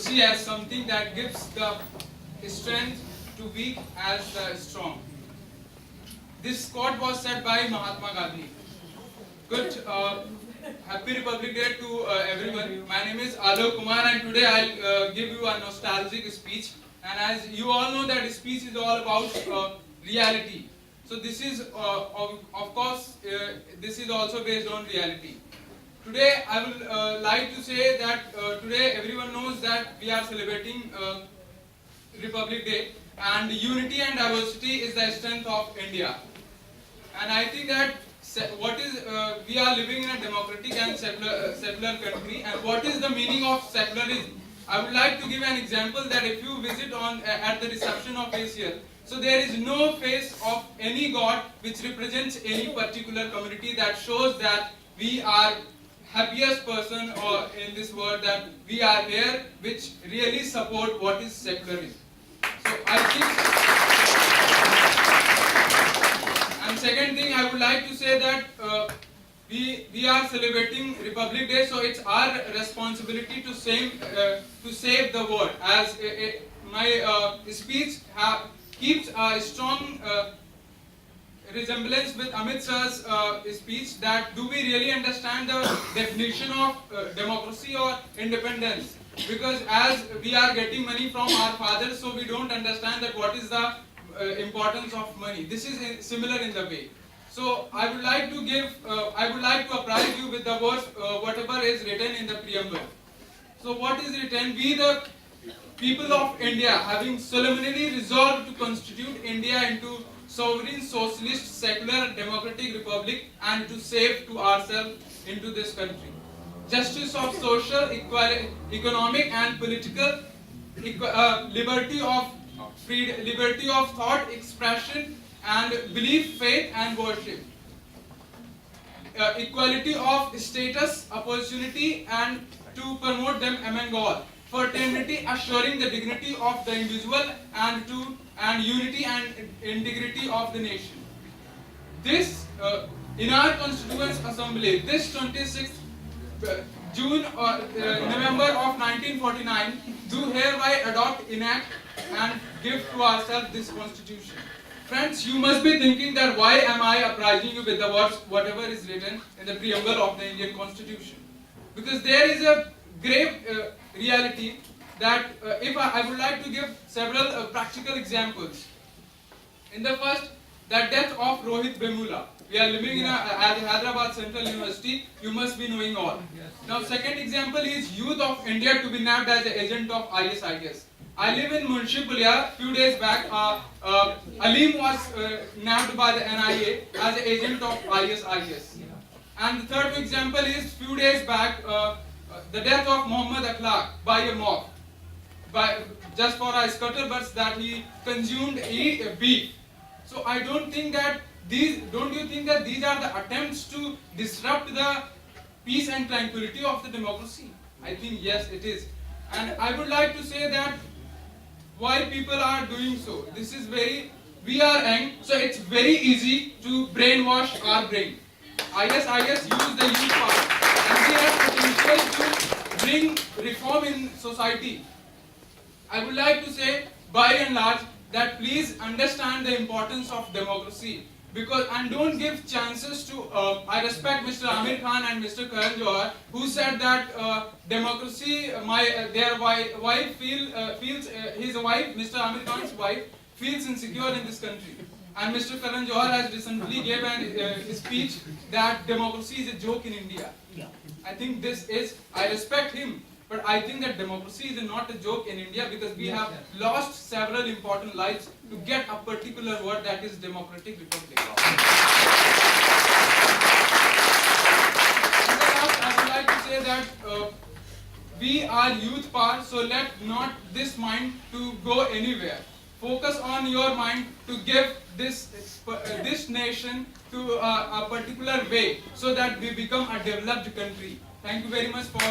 democracy as something that gives the strength to weak as the strong. This quote was said by Mahatma Gandhi. Good, happy Republic Day to everyone. My name is Alok Kumar, and today I'll give you a nostalgic speech. And as you all know, that speech is all about reality. So this is, of course, this is also based on reality. Today I will like to say that today everyone knows that we are celebrating Republic Day, and unity and diversity is the strength of India. And I think that we are living in a democratic and secular country, and what is the meaning of secularism? I would like to give an example that if you visit at the reception of ACL, so there is no face of any god which represents any particular community, that shows that we are happiest person or in this world, that we are here which really support what is secularism. So I think, and second thing I would like to say that we are celebrating Republic Day, so it's our responsibility to save the world. As my speech keeps a strong resemblance with Amit Shah's speech, that do we really understand the definition of democracy or independence? Because as we are getting money from our fathers, so we don't understand that what is the importance of money. This is similar in the way. So I would like to apprise you with the words whatever is written in the preamble. So what is written? We the people of India, having solemnly resolved to constitute India into sovereign, socialist, secular, democratic republic, and to save to ourselves into this country justice of social, economic and political, liberty of thought, expression and belief, faith and worship, equality of status, opportunity, and to promote them among all, fraternity, assuring the dignity of the individual and unity and integrity of the nation. This in our Constituent Assembly, this 26th November of 1949, do hereby adopt, enact and give to ourselves this constitution. Friends, you must be thinking that why am I apprising you with the words whatever is written in the preamble of the Indian Constitution? Because there is a grave reality that if I would like to give several practical examples. In the first, the death of Rohit Vemula. We are living in at Hyderabad Central University. You must be knowing all. Yes. Now, second example is youth of India to be nabbed as an agent of ISIS. I live in Munshi Pulia. Few days back, Alim was nabbed by the NIA as an agent of ISIS. And the third example is few days back, the death of Muhammad Akhlaq by a mob, just for a scuttlebutts that he consumed beef. So I don't think that don't you think that these are the attempts to disrupt the peace and tranquility of the democracy? I think yes, it is. And I would like to say that why people are doing so. This is we are young, so it's very easy to brainwash our brain. ISIS use the youth power, and they have potential to bring reform in society. I would like to say, by and large, that please understand the importance of democracy, and don't give chances to. I respect Mr. Amir Khan and Mr. Karan Johar, who said that democracy, their wife feels his wife, Mr. Amir Khan's wife, feels insecure in this country. And Mr. Karan Johar has recently gave a speech that democracy is a joke in India. I think I respect him, but I think that democracy is not a joke in India, because we have lost several important lives to get a particular word, that is democratic republic. I would like to say that we are youth power, so let not this mind to go anywhere. Focus on your mind to give this nation to a particular way, so that we become a developed country. Thank you very much for